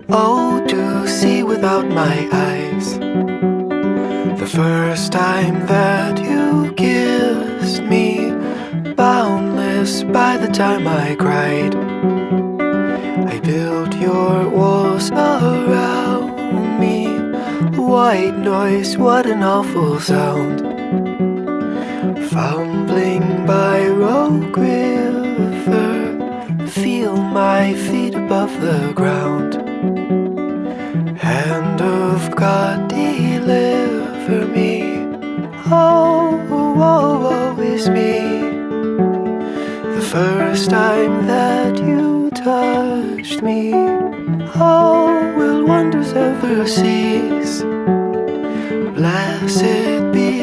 Oh, to see without my eyes. The first time that you kissed me, boundless by the time I cried. I built your walls around me. White noise, what an awful sound. Fumbling by Rogue River, feel my feet above the ground. Hand of God, deliver me. Oh, woe is me. The first time that you touched me, oh, will wonders ever cease? Blessed be